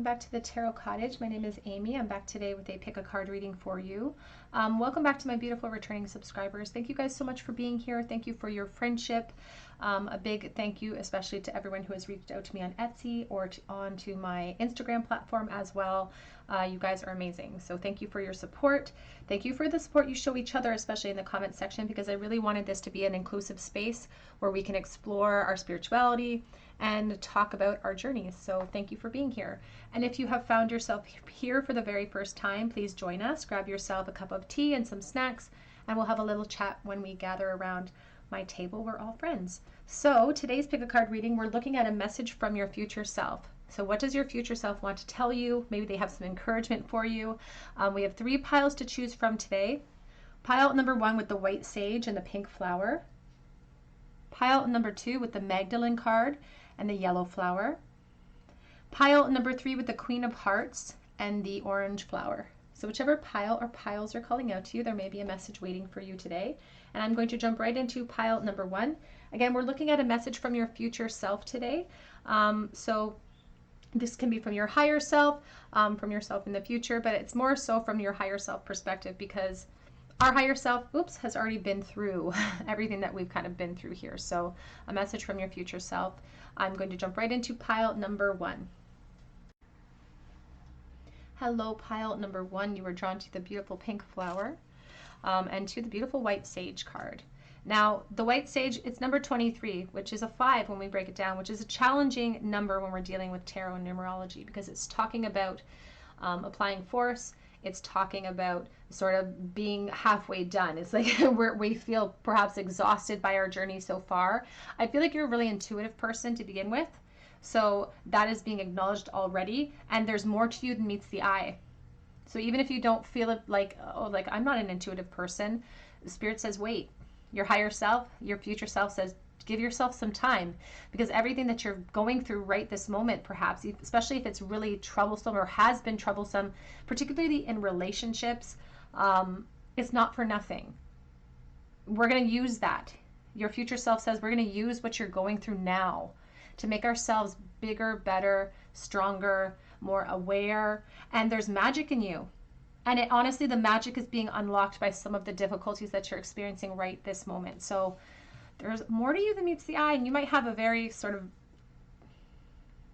welcome back to the Tarot Cottage. My name is Amy. I'm back today with a pick a card reading for you. Welcome back to my beautiful returning subscribers. Thank you guys so much for being here. Thank you for your friendship. A big thank you especially to everyone who has reached out to me on Etsy or onto my Instagram platform as well. You guys are amazing. So thank you for your support. Thank you for the support you show each other, especially in the comment section, because I really wanted this to be an inclusive space where we can explore our spirituality and talk about our journeys. So thank you for being here. And if you have found yourself here for the very first time, please join us. Grab yourself a cup of tea and some snacks, and we'll have a little chat when we gather around my table. We're all friends. So today's pick a card reading, we're looking at a message from your future self. So what does your future self want to tell you? Maybe they have some encouragement for you. We have 3 piles to choose from today. Pile number 1 with the white sage and the pink flower. Pile number 2 with the Magdalene card and the yellow flower. Pile number 3 with the Queen of Hearts and the orange flower. So whichever pile or piles are calling out to you, there may be a message waiting for you today. And I'm going to jump right into pile number 1. Again, we're looking at a message from your future self today. So this can be from your higher self, from yourself in the future, but it's more so from your higher self perspective, because our higher self, has already been through everything that we've kind of been through here. So a message from your future self. I'm going to jump right into pile number 1. Hello, pile number 1. You were drawn to the beautiful pink flower and to the beautiful white sage card. Now, the white sage, it's number 23, which is a 5 when we break it down, which is a challenging number when we're dealing with tarot and numerology, because it's talking about applying force. It's talking about sort of being halfway done. It's like we feel perhaps exhausted by our journey so far. I feel like you're a really intuitive person to begin with. So that is being acknowledged already. And there's more to you than meets the eye. So even if you don't feel it like, oh, like I'm not an intuitive person, Spirit says, wait. Your higher self, your future self says, give yourself some time, because everything that you're going through right this moment, perhaps, especially if it's really troublesome or has been troublesome, particularly in relationships, it's not for nothing. We're going to use that. Your future self says we're going to use what you're going through now to make ourselves bigger, better, stronger, more aware, and there's magic in you. And honestly, the magic is being unlocked by some of the difficulties that you're experiencing right this moment. So there's more to you than meets the eye, and you might have a very sort of,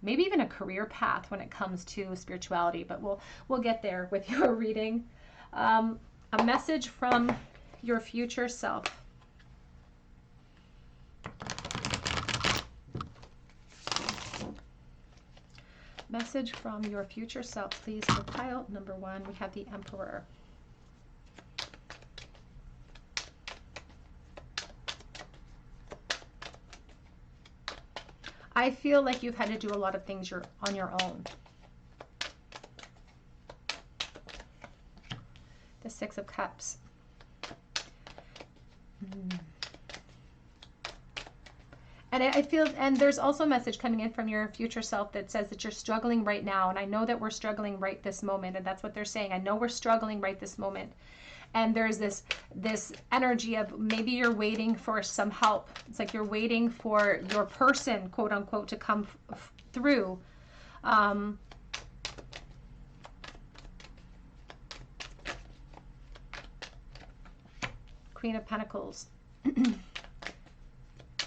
maybe even a career path when it comes to spirituality, but we'll get there with your reading. A message from your future self. Message from your future self, please, for pile number 1. We have the Emperor. I feel like you've had to do a lot of things on your own. The 6 of Cups. And I feel, and there's also a message coming in from your future self that says that you're struggling right now. And I know that we're struggling right this moment. And that's what they're saying. I know we're struggling right this moment. And there's this energy of maybe you're waiting for some help. It's like you're waiting for your person, quote unquote, to come through. Queen of Pentacles.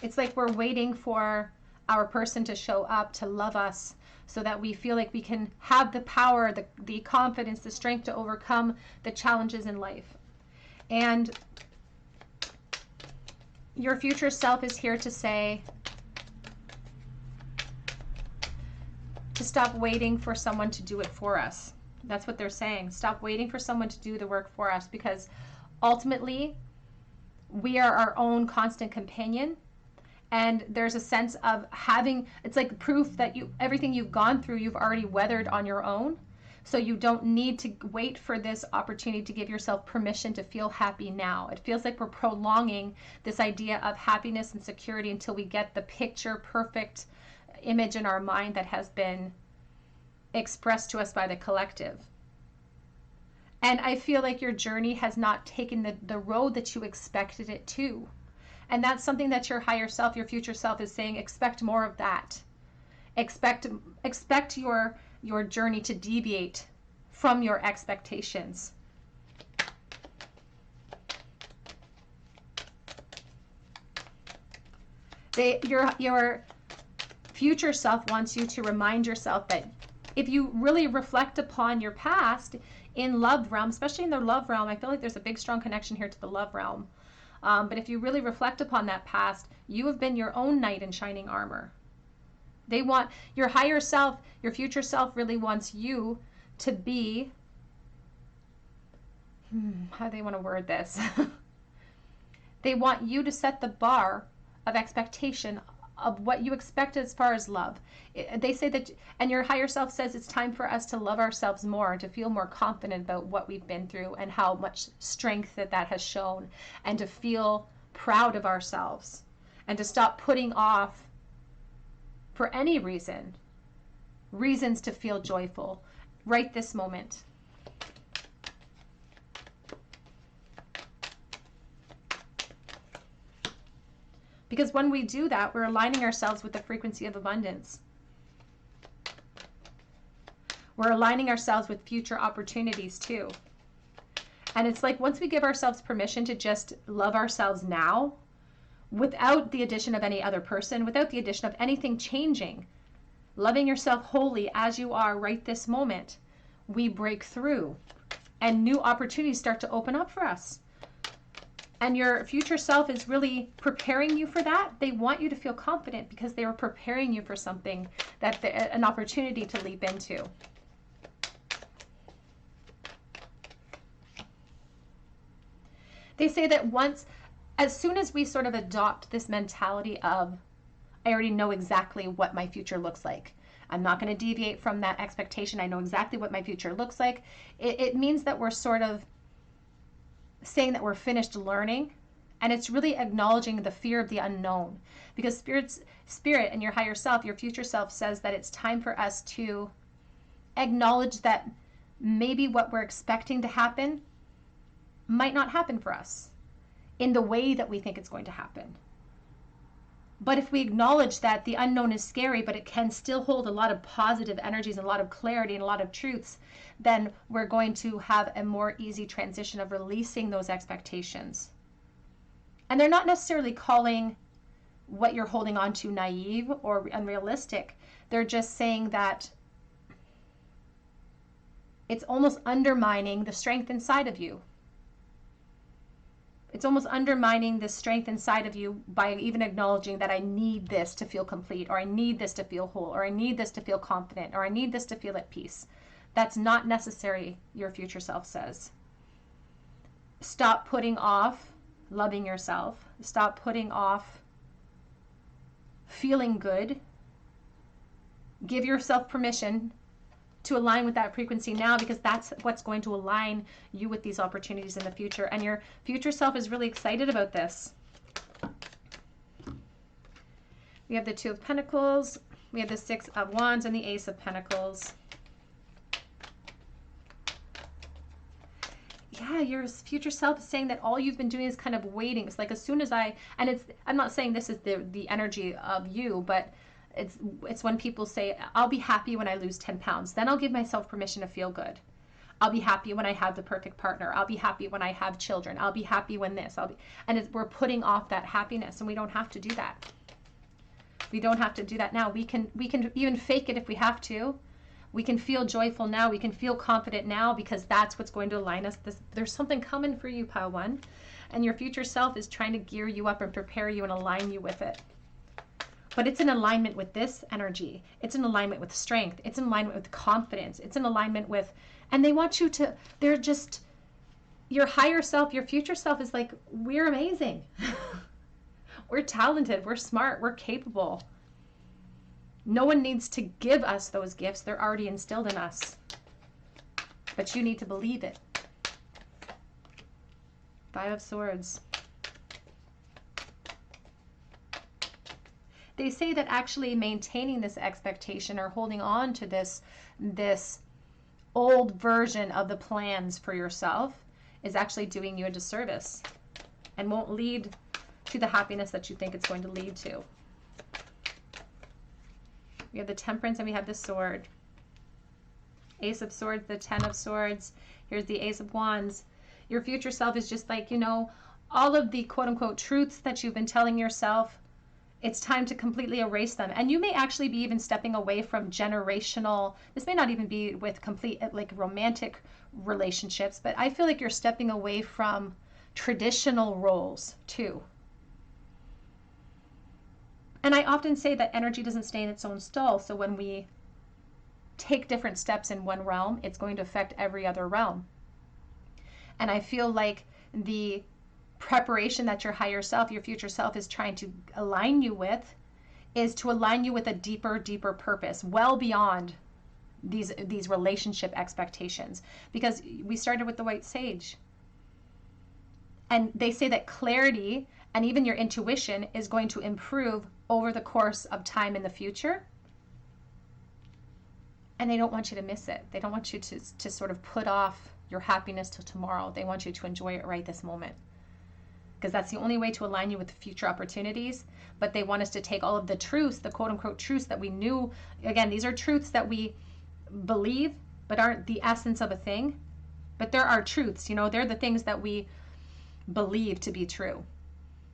It's like we're waiting for our person to show up, to love us, so that we feel like we can have the power, the confidence, the strength to overcome the challenges in life. And your future self is here to say, to stop waiting for someone to do it for us. That's what they're saying. Stop waiting for someone to do the work for us, because ultimately we are our own constant companion. And there's a sense of having, it's like proof that everything you've gone through, you've already weathered on your own. So you don't need to wait for this opportunity to give yourself permission to feel happy now. It feels like we're prolonging this idea of happiness and security until we get the picture perfect image in our mind that has been expressed to us by the collective. And I feel like your journey has not taken the road that you expected it to. And that's something that your higher self, your future self is saying, expect more of that. Expect your your journey to deviate from your expectations. Your future self wants you to remind yourself that if you really reflect upon your past in love realm, especially in the love realm, I feel like there's a big strong connection here to the love realm. But if you really reflect upon that past, you have been your own knight in shining armor. They want your higher self, your future self really wants you to be, how do they want to word this? They want you to set the bar of expectation of what you expect as far as love. They say that, and your higher self says it's time for us to love ourselves more, to feel more confident about what we've been through and how much strength that has shown, and to feel proud of ourselves, and to stop putting off, for any reason, reasons to feel joyful right this moment. Because when we do that, we're aligning ourselves with the frequency of abundance. We're aligning ourselves with future opportunities too. And it's like once we give ourselves permission to just love ourselves now, without the addition of any other person, without the addition of anything changing, loving yourself wholly as you are right this moment, we break through and new opportunities start to open up for us. And your future self is really preparing you for that. They want you to feel confident because they were preparing you for something, an opportunity to leap into. They say that as soon as we sort of adopt this mentality of, I already know exactly what my future looks like. I'm not going to deviate from that expectation. I know exactly what my future looks like. It means that we're sort of saying that we're finished learning, and it's really acknowledging the fear of the unknown, because spirit and your higher self, your future self, says that it's time for us to acknowledge that maybe what we're expecting to happen might not happen for us in the way that we think it's going to happen. But if we acknowledge that the unknown is scary, but it can still hold a lot of positive energies and a lot of clarity and a lot of truths, then we're going to have a more easy transition of releasing those expectations. And they're not necessarily calling what you're holding on to naive or unrealistic. They're just saying that it's almost undermining the strength inside of you. It's almost undermining the strength inside of you by even acknowledging that I need this to feel complete, or I need this to feel whole, or I need this to feel confident, or I need this to feel at peace. That's not necessary, your future self says. Stop putting off loving yourself. Stop putting off feeling good. Give yourself permission to align with that frequency now, because that's what's going to align you with these opportunities in the future. And your future self is really excited about this. We have the Two of Pentacles, we have the Six of Wands, and the Ace of Pentacles. Yeah, your future self is saying that all you've been doing is kind of waiting. It's like as soon as I'm not saying this is the energy of you, but it's when people say, I'll be happy when I lose 10 pounds. Then I'll give myself permission to feel good. I'll be happy when I have the perfect partner. I'll be happy when I have children. I'll be happy when this. We're putting off that happiness, and we don't have to do that. We don't have to do that now. We can even fake it if we have to. We can feel joyful now. We can feel confident now, because that's what's going to align us. There's something coming for you, Pile 1. And your future self is trying to gear you up and prepare you and align you with it. But it's in alignment with this energy. It's in alignment with strength. It's in alignment with confidence. It's in alignment with, and they want you to, they're just, your higher self, your future self is like, we're amazing. We're talented. We're smart. We're capable. No one needs to give us those gifts. They're already instilled in us. But you need to believe it. Five of Swords. They say that actually maintaining this expectation or holding on to this old version of the plans for yourself is actually doing you a disservice and won't lead to the happiness that you think it's going to lead to. We have the Temperance and we have the Sword. Ace of Swords, the Ten of Swords. Here's the Ace of Wands. Your future self is just like, you know, all of the quote unquote truths that you've been telling yourself, it's time to completely erase them. And you may actually be even stepping away from generational, this may not even be with complete like romantic relationships, but I feel like you're stepping away from traditional roles too. And I often say that energy doesn't stay in its own stall. So when we take different steps in one realm, it's going to affect every other realm. And I feel like the preparation that your higher self, your future self, is trying to align you with is to align you with a deeper, deeper purpose, well beyond these relationship expectations. Because we started with the White Sage. And they say that clarity and even your intuition is going to improve over the course of time in the future. And they don't want you to miss it. They don't want you to sort of put off your happiness till tomorrow. They want you to enjoy it right this moment. Because that's the only way to align you with the future opportunities. But they want us to take all of the truths, the quote unquote truths that we knew. Again, these are truths that we believe, but aren't the essence of a thing. But there are truths, you know, they're the things that we believe to be true.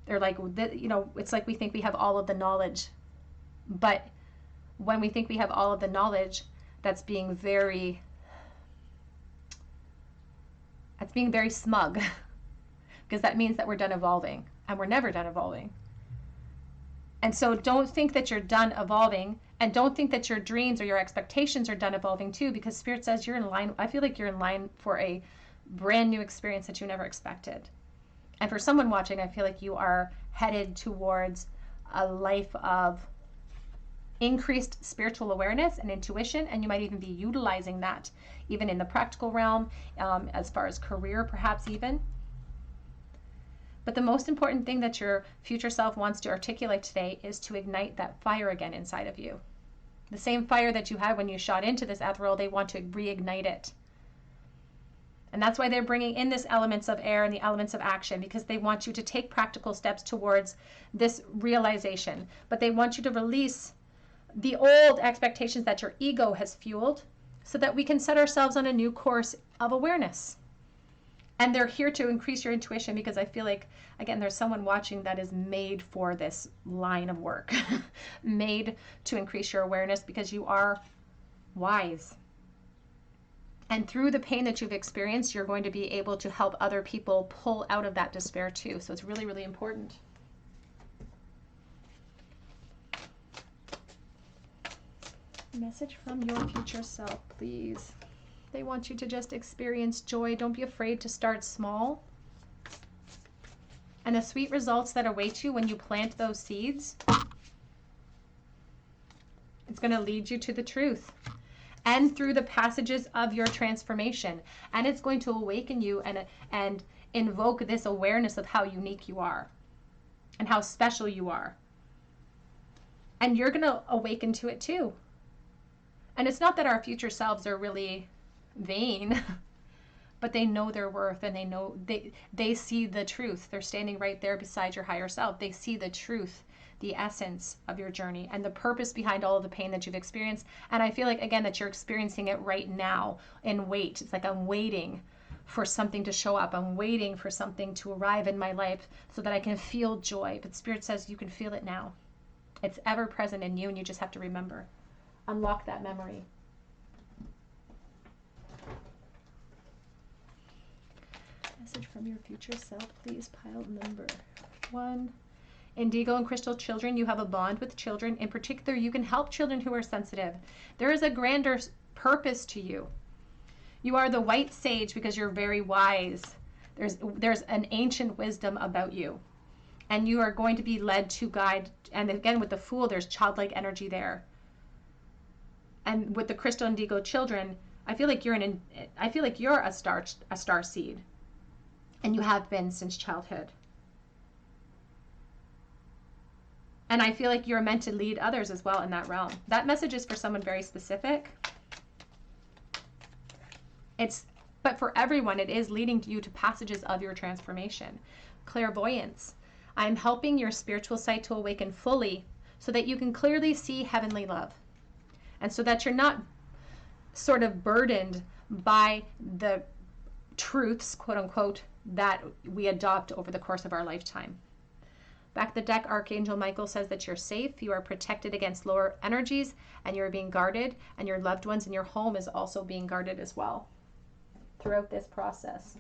They're like, you know, it's like we think we have all of the knowledge. But when we think we have all of the knowledge, that's being very smug. Because that means that we're done evolving, and we're never done evolving. And so don't think that you're done evolving, and don't think that your dreams or your expectations are done evolving too, because Spirit says you're in line. I feel like you're in line for a brand new experience that you never expected. And for someone watching, I feel like you are headed towards a life of increased spiritual awareness and intuition, and you might even be utilizing that even in the practical realm, as far as career perhaps even. But the most important thing that your future self wants to articulate today is to ignite that fire again inside of you. The same fire that you had when you shot into this ethereal, they want to reignite it. And that's why they're bringing in this elements of air and the elements of action, because they want you to take practical steps towards this realization. But they want you to release the old expectations that your ego has fueled so that we can set ourselves on a new course of awareness. And they're here to increase your intuition, because I feel like, again, there's someone watching that is made for this line of work, made to increase your awareness, because you are wise. And through the pain that you've experienced, you're going to be able to help other people pull out of that despair too. So it's really, really important. Message from your future self, please. They want you to just experience joy. Don't be afraid to start small. And the sweet results that await you when you plant those seeds, it's going to lead you to the truth and through the passages of your transformation. And it's going to awaken you and invoke this awareness of how unique you are and how special you are. And you're going to awaken to it too. And it's not that our future selves are really vain, but they know their worth, and they know they see the truth. They're standing right there beside your higher self. They see the truth, the essence of your journey, and the purpose behind all of the pain that you've experienced. And I feel like, again, that you're experiencing it right now in wait. It's like I'm waiting for something to show up. I'm waiting for something to arrive in my life so that I can feel joy. But Spirit says you can feel it now. It's ever present in you, and you just have to remember. Unlock that memory. Message from your future self, please. Pile number 1. Indigo and crystal children, you have a bond with children. In particular, you can help children who are sensitive. There is a grander purpose to you. You are the white sage because you're very wise. There's an ancient wisdom about you. And you are going to be led to guide. And again, with the Fool, there's childlike energy there. And with the crystal indigo children, I feel like you're a star seed. And you have been since childhood. And I feel like you're meant to lead others as well in that realm. That message is for someone very specific. But for everyone, it is leading you to passages of your transformation. Clairvoyance. I'm helping your spiritual sight to awaken fully so that you can clearly see heavenly love. And so that you're not sort of burdened by the truths, quote unquote, that we adopt over the course of our lifetime. Back of the deck, Archangel Michael says that you're safe, you are protected against lower energies, and you're being guarded, and your loved ones in your home is also being guarded as well throughout this process.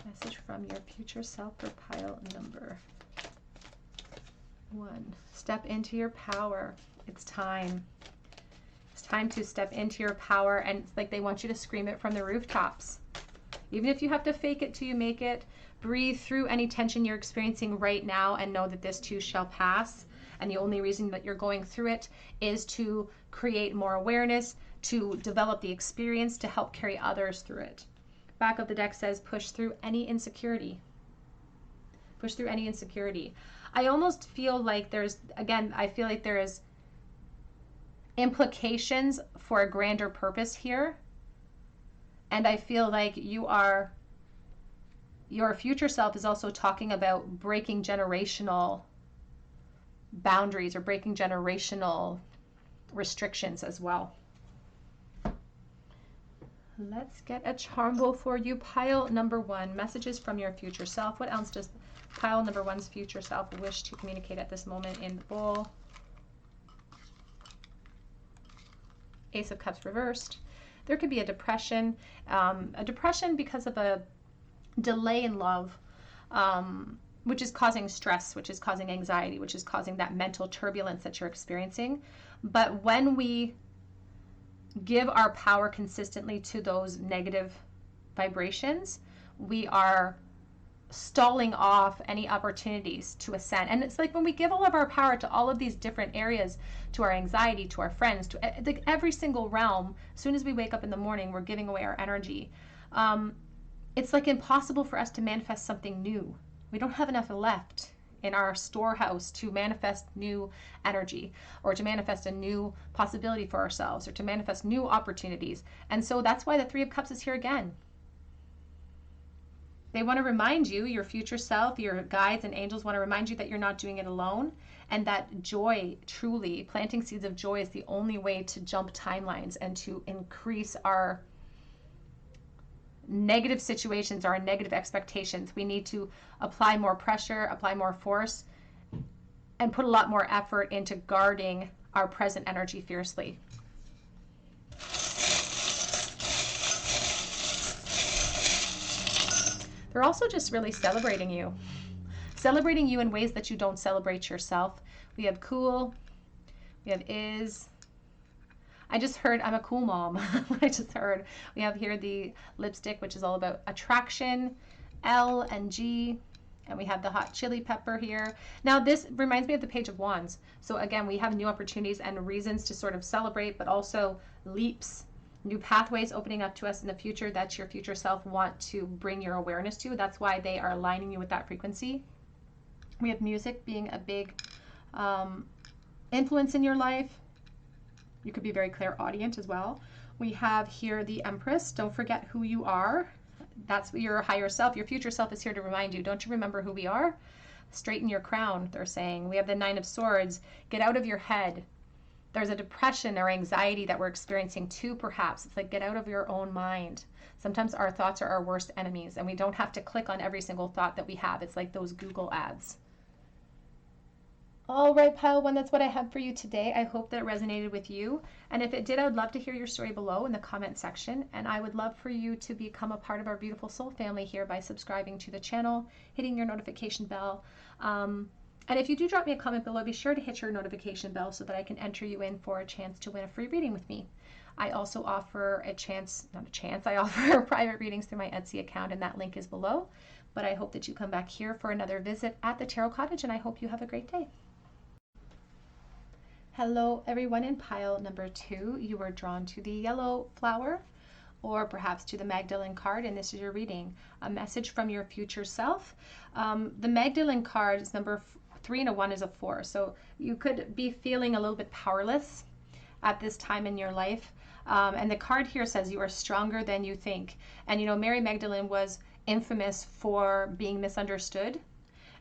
Message from your future self for pile number 1. Step into your power. It's time. It's time to step into your power, and it's like they want you to scream it from the rooftops. Even if you have to fake it till you make it, breathe through any tension you're experiencing right now and know that this too shall pass. And the only reason that you're going through it is to create more awareness, to develop the experience, to help carry others through it. Back of the deck says push through any insecurity. Push through any insecurity. I almost feel like I feel like there is implications for a grander purpose here. And I feel like your future self is also talking about breaking generational boundaries or breaking generational restrictions as well. Let's get a charm bowl for you. Pile number 1, messages from your future self. What else does pile number 1's future self wish to communicate at this moment in the bowl? Ace of Cups reversed. There could be a depression because of a delay in love, which is causing stress, which is causing anxiety, which is causing that mental turbulence that you're experiencing. But when we give our power consistently to those negative vibrations, we are stalling off any opportunities to ascend. And it's like when we give all of our power to all of these different areas, to our anxiety, to our friends, to like every single realm, as soon as we wake up in the morning, we're giving away our energy. It's like impossible for us to manifest something new. We don't have enough left in our storehouse to manifest new energy, or to manifest a new possibility for ourselves, or to manifest new opportunities. And so that's why the 3 of Cups is here again. They want to remind you, your future self, your guides and angels want to remind you that you're not doing it alone, and that joy, truly, planting seeds of joy is the only way to jump timelines and to increase our negative situations, our negative expectations. We need to apply more pressure, apply more force, and put a lot more effort into guarding our present energy fiercely. They're also just really celebrating you in ways that you don't celebrate yourself. We have cool, we have is. I just heard I'm a cool mom. I just heard. We have here the lipstick, which is all about attraction, L and G, and we have the hot chili pepper here. Now this reminds me of the Page of Wands. So again, we have new opportunities and reasons to sort of celebrate, but also leaps, new pathways opening up to us in the future that your future self want to bring your awareness to. That's why they are aligning you with that frequency. We have music being a big influence in your life. You could be very clairaudient as well. We have here the Empress. Don't forget who you are. That's your higher self. Your future self is here to remind you. Don't you remember who we are? Straighten your crown, they're saying. We have the 9 of Swords. Get out of your head. There's a depression or anxiety that we're experiencing too, perhaps. It's like, get out of your own mind. Sometimes our thoughts are our worst enemies, and we don't have to click on every single thought that we have. It's like those Google ads. All right, pile 1, that's what I have for you today. I hope that it resonated with you. And if it did, I would love to hear your story below in the comment section. And I would love for you to become a part of our beautiful soul family here by subscribing to the channel, hitting your notification bell. And if you do drop me a comment below, be sure to hit your notification bell so that I can enter you in for a chance to win a free reading with me. I also offer I offer private readings through my Etsy account, and that link is below. But I hope that you come back here for another visit at the Tarot Cottage, and I hope you have a great day. Hello everyone. In pile number 2, you were drawn to the yellow flower, or perhaps to the Magdalene card, and this is your reading. A message from your future self. The Magdalene card is number 3, and a 1 is a 4. So you could be feeling a little bit powerless at this time in your life. And the card here says you are stronger than you think. And you know, Mary Magdalene was infamous for being misunderstood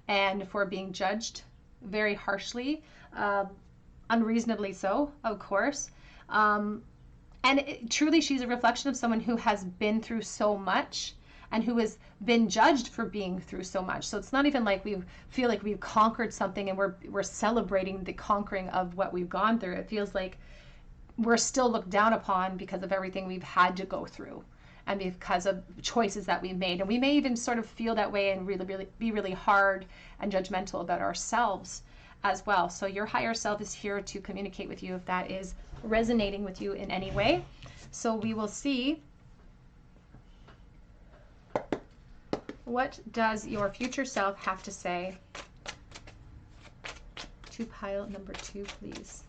and for being judged very harshly. unreasonably so, of course. And truly, she's a reflection of someone who has been through so much and who has been judged for being through so much. So it's not even like we feel like we've conquered something and we're celebrating the conquering of what we've gone through. It feels like we're still looked down upon because of everything we've had to go through and because of choices that we've made. And we may even sort of feel that way and really be really hard and judgmental about ourselves as well. So your higher self is here to communicate with you if that is resonating with you in any way. So we will see, what does your future self have to say to pile number 2, please.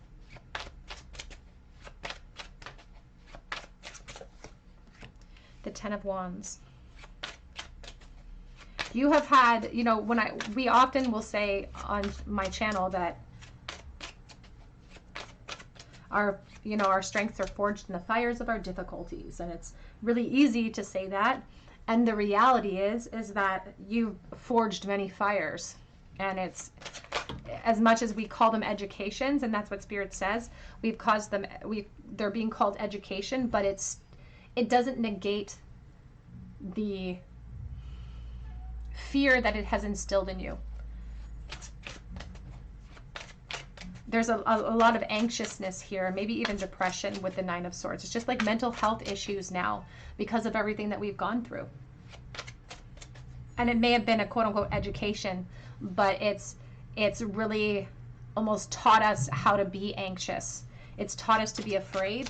The 10 of Wands. You have had, you know, we often will say on my channel that our strengths are forged in the fires of our difficulties, and it's really easy to say that. And the reality is that you've forged many fires, and it's, as much as we call them educations, and that's what Spirit says, they're being called education, but it doesn't negate the fear that it has instilled in you. There's a lot of anxiousness here, maybe even depression with the 9 of Swords. It's just like mental health issues now because of everything that we've gone through. And it may have been a quote-unquote education, but it's really almost taught us how to be anxious. It's taught us to be afraid.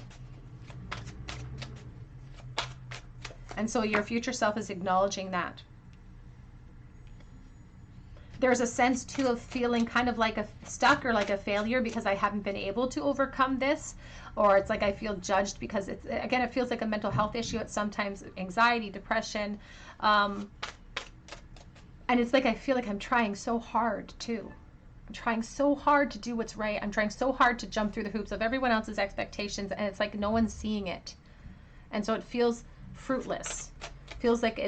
And so your future self is acknowledging that. There's a sense too of feeling kind of like stuck or like a failure because I haven't been able to overcome this, or it's like I feel judged because it feels like a mental health issue. It's sometimes anxiety, depression, and it's like I feel like I'm trying so hard too. I'm trying so hard to do what's right. I'm trying so hard to jump through the hoops of everyone else's expectations, and it's like no one's seeing it, and so it feels fruitless. Feels like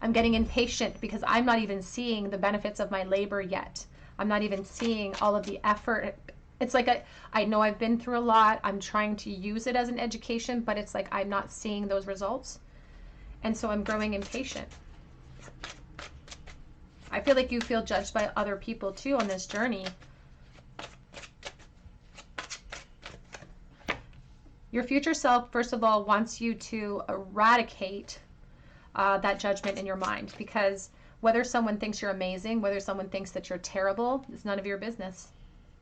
I'm getting impatient because I'm not even seeing the benefits of my labor yet. I'm not even seeing all of the effort. It's like I know I've been through a lot. I'm trying to use it as an education, but it's like I'm not seeing those results. And so I'm growing impatient. I feel like you feel judged by other people too on this journey. Your future self, first of all, wants you to eradicate that judgment in your mind, because whether someone thinks you're amazing, whether someone thinks that you're terrible, it's none of your business.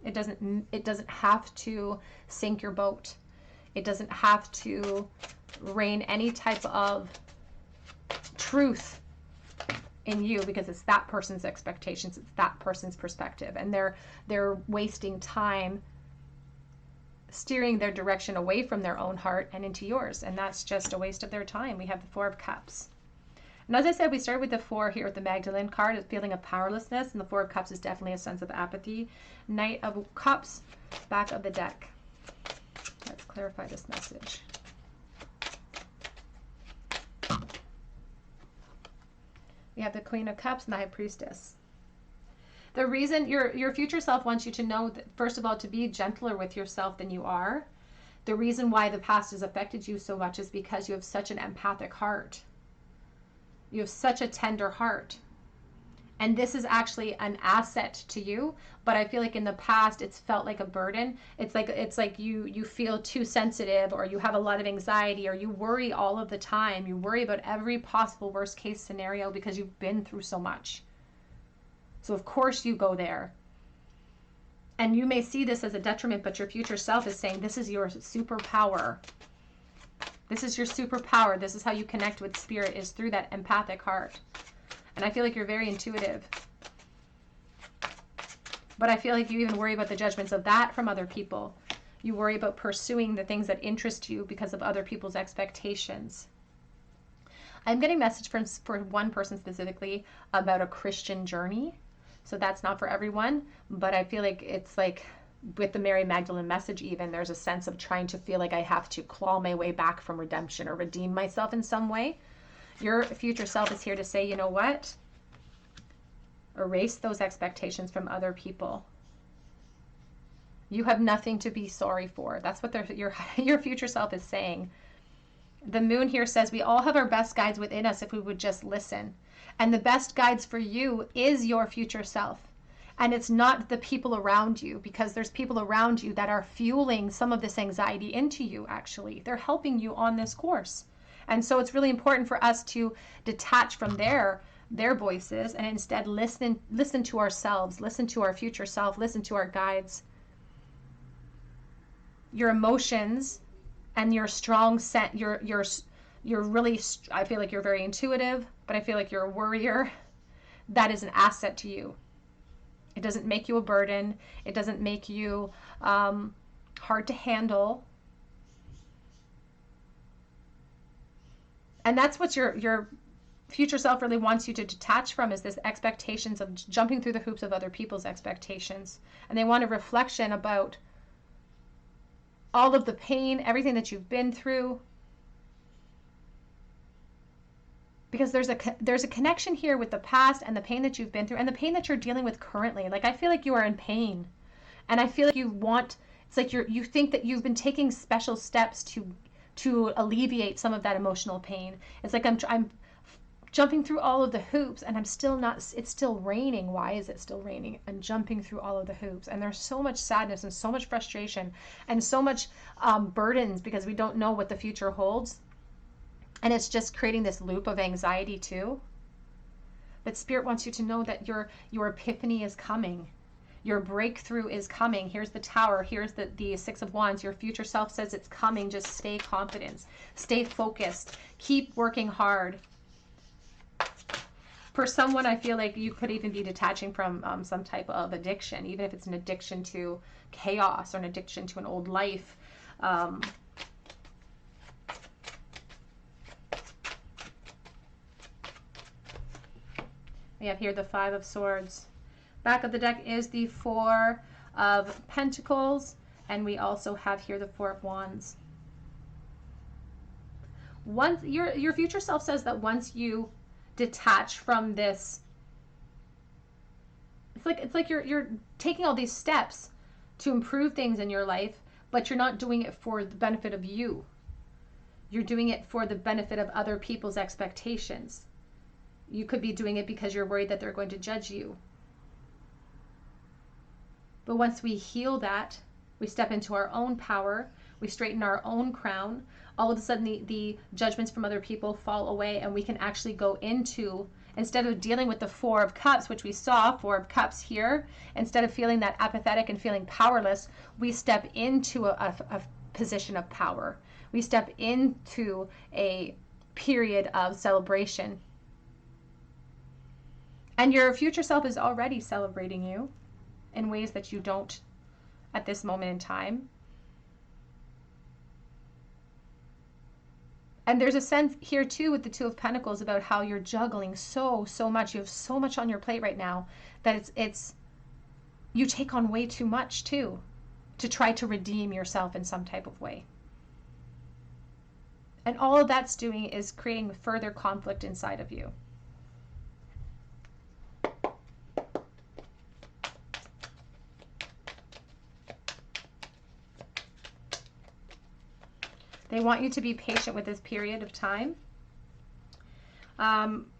It doesn't have to sink your boat. It doesn't have to rain any type of truth in you, because it's that person's expectations, it's that person's perspective, and they're wasting time steering their direction away from their own heart and into yours, and that's just a waste of their time. We have the 4 of Cups. And as I said, we started with the 4 here with the Magdalene card, a feeling of powerlessness, and the 4 of Cups is definitely a sense of apathy. Knight of Cups, back of the deck. Let's clarify this message. We have the Queen of Cups and the High Priestess. The reason your future self wants you to know that, first of all, to be gentler with yourself than you are. The reason why the past has affected you so much is because you have such an empathic heart. You have such a tender heart. And this is actually an asset to you, but I feel like in the past it's felt like a burden. It's like you feel too sensitive, or you have a lot of anxiety, or you worry all of the time. You worry about every possible worst case scenario because you've been through so much. So of course you go there. And you may see this as a detriment, but your future self is saying this is your superpower. This is your superpower. This is how you connect with spirit, is through that empathic heart. And I feel like you're very intuitive. But I feel like you even worry about the judgments of that from other people. You worry about pursuing the things that interest you because of other people's expectations. I'm getting a message for one person specifically about a Christian journey. So that's not for everyone, but I feel like it's like with the Mary Magdalene message even, there's a sense of trying to feel like I have to claw my way back from redemption or redeem myself in some way. Your future self is here to say, you know what? Erase those expectations from other people You have nothing to be sorry for. That's what your future self is saying. The moon here says we all have our best guides within us if we would just listen. And the best guides for you is your future self. And it's not the people around you, because there's people around you that are fueling some of this anxiety into you, actually. They're helping you on this course. And so it's really important for us to detach from their voices and instead listen to ourselves, listen to our future self, listen to our guides. Your emotions and your strong set, you're really, I feel like you're very intuitive, but I feel like you're a worrier. That is an asset to you. It doesn't make you a burden. It doesn't make you hard to handle. And that's what your future self really wants you to detach from, is this expectations of jumping through the hoops of other people's expectations. And they want a reflection about all of the pain, everything that you've been through. Because there's a connection here with the past and the pain that you've been through and the pain that you're dealing with currently. Like, I feel like you are in pain, and I feel like it's like you think that you've been taking special steps to alleviate some of that emotional pain. It's like I'm jumping through all of the hoops and I'm still not, it's still raining. Why is it still raining? I'm jumping through all of the hoops, and there's so much sadness and so much frustration and so much burdens because we don't know what the future holds. And it's just creating this loop of anxiety too. But Spirit wants you to know that your epiphany is coming. Your breakthrough is coming. Here's the Tower. Here's the Six of Wands. Your future self says it's coming. Just stay confident. Stay focused. Keep working hard. For someone, I feel like you could even be detaching from some type of addiction, even if it's an addiction to chaos or an addiction to an old life. We have here the Five of Swords. Back of the deck is the Four of Pentacles, and we also have here the Four of Wands. Once your future self says that once you detach from this, it's like you're taking all these steps to improve things in your life, but you're not doing it for the benefit of you. You're doing it for the benefit of other people's expectations. You could be doing it because you're worried that they're going to judge you. But once we heal that, we step into our own power, we straighten our own crown, all of a sudden the judgments from other people fall away, and we can actually go into, instead of dealing with the Four of Cups, which we saw, Four of Cups here, instead of feeling that apathetic and feeling powerless, we step into a position of power. We step into a period of celebration. And your future self is already celebrating you in ways that you don't at this moment in time. And there's a sense here too with the Two of Pentacles about how you're juggling so much. You have so much on your plate right now that it's you take on way too much too, to try to redeem yourself in some type of way. And all of that's doing is creating further conflict inside of you. They want you to be patient with this period of time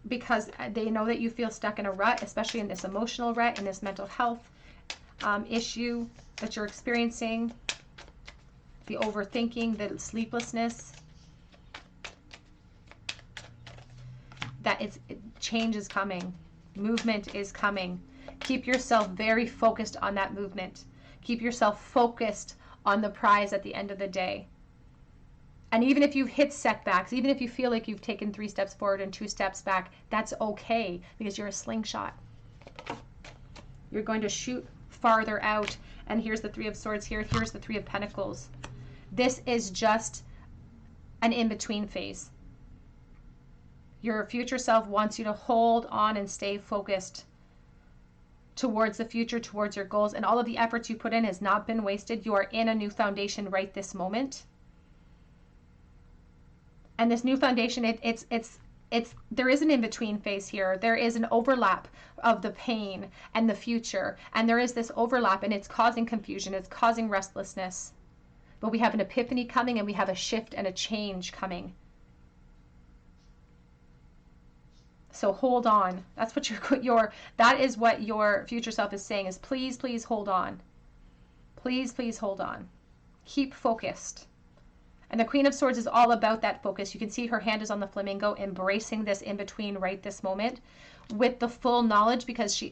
because they know that you feel stuck in a rut, especially in this emotional rut, in this mental health issue that you're experiencing, the overthinking, the sleeplessness, that change is coming, movement is coming. Keep yourself very focused on that movement. Keep yourself focused on the prize at the end of the day. And even if you've hit setbacks, even if you feel like you've taken 3 steps forward and 2 steps back, that's okay, because you're a slingshot. You're going to shoot farther out. And here's the Three of Swords here. Here's the Three of Pentacles. This is just an in-between phase. Your future self wants you to hold on and stay focused towards the future, towards your goals. And all of the efforts you put in has not been wasted. You are in a new foundation right this moment. And this new foundation, it's there is an in-between phase here. There is an overlap of the pain and the future. And there is this overlap, and it's causing confusion. It's causing restlessness. But we have an epiphany coming, and we have a shift and a change coming. So hold on. That's what that is what your future self is saying, is please, please hold on. Please, please hold on. Keep focused. And the Queen of Swords is all about that focus. You can see her hand is on the flamingo, embracing this in between right this moment with the full knowledge, because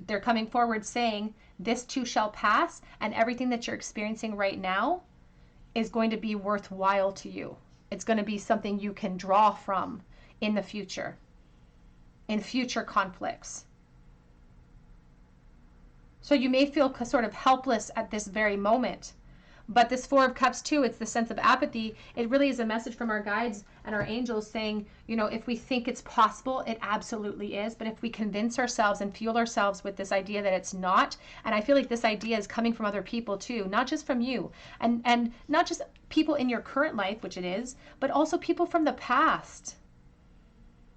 they're coming forward saying this too shall pass, and everything that you're experiencing right now is going to be worthwhile to you. It's going to be something you can draw from in the future, in future conflicts. So you may feel sort of helpless at this very moment. But this Four of Cups too, it's the sense of apathy. It really is a message from our guides and our angels saying, you know, if we think it's possible, it absolutely is. But if we convince ourselves and fuel ourselves with this idea that it's not, and I feel like this idea is coming from other people too, not just from you, and not just people in your current life, which it is, but also people from the past.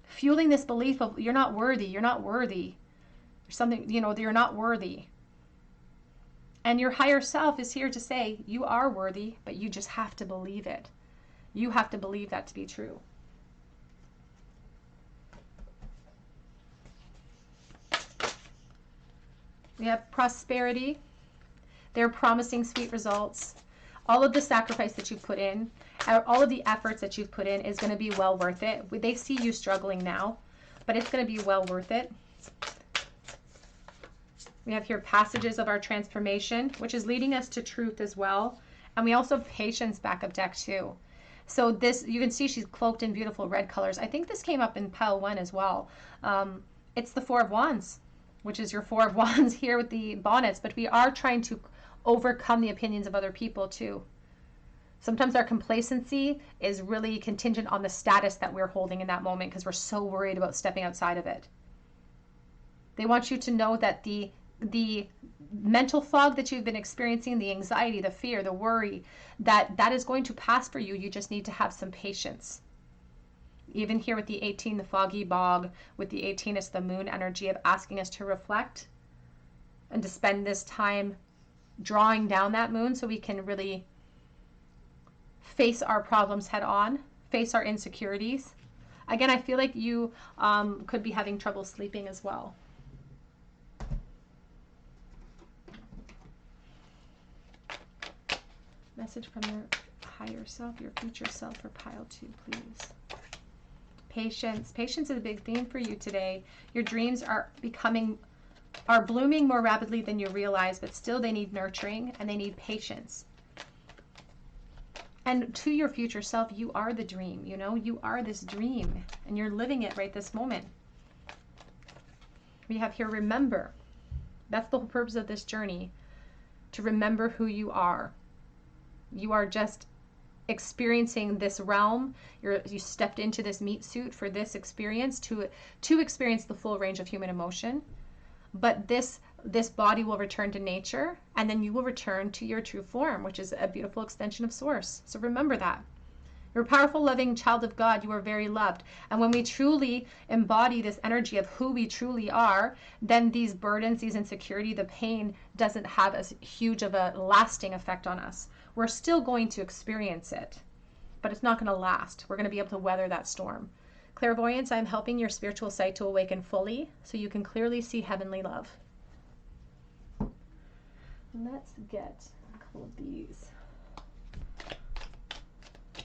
Fueling this belief of you're not worthy, or something, you know, you're not worthy. And your higher self is here to say you are worthy, but you just have to believe it. You have to believe that to be true. We have prosperity. They're promising sweet results. All of the sacrifice that you've put in, all of the efforts that you've put in is going to be well worth it. They see you struggling now, but it's going to be well worth it. We have here passages of our transformation, which is leading us to truth as well. And we also have patience back of deck too. So this, you can see she's cloaked in beautiful red colors. I think this came up in pile 1 as well. It's the Four of Wands, which is your Four of Wands here with the bonnets. But we are trying to overcome the opinions of other people too. Sometimes our complacency is really contingent on the status that we're holding in that moment, because we're so worried about stepping outside of it. They want you to know that the mental fog that you've been experiencing, the anxiety, the fear, the worry, that is going to pass for you. You just need to have some patience. Even here with the 18, the foggy bog, with the 18, it's the moon energy of asking us to reflect and to spend this time drawing down that moon so we can really face our problems head on, face our insecurities. Again, I feel like you could be having trouble sleeping as well. Message from your higher self, your future self for pile 2, please. Patience. Patience is a big theme for you today. Your dreams are blooming more rapidly than you realize, but still they need nurturing and they need patience. And to your future self, you are the dream, you know, you are this dream and you're living it right this moment. We have here, remember. That's the whole purpose of this journey, to remember who you are. You are just experiencing this realm. You stepped into this meat suit for this experience, to experience the full range of human emotion. But this body will return to nature, and then you will return to your true form, which is a beautiful extension of Source. So remember that. You're a powerful, loving child of God. You are very loved. And when we truly embody this energy of who we truly are, then these burdens, these insecurity, the pain doesn't have as huge of a lasting effect on us. We're still going to experience it, but it's not going to last. We're going to be able to weather that storm. Clairvoyance, I'm helping your spiritual sight to awaken fully so you can clearly see heavenly love. Let's get a couple of these.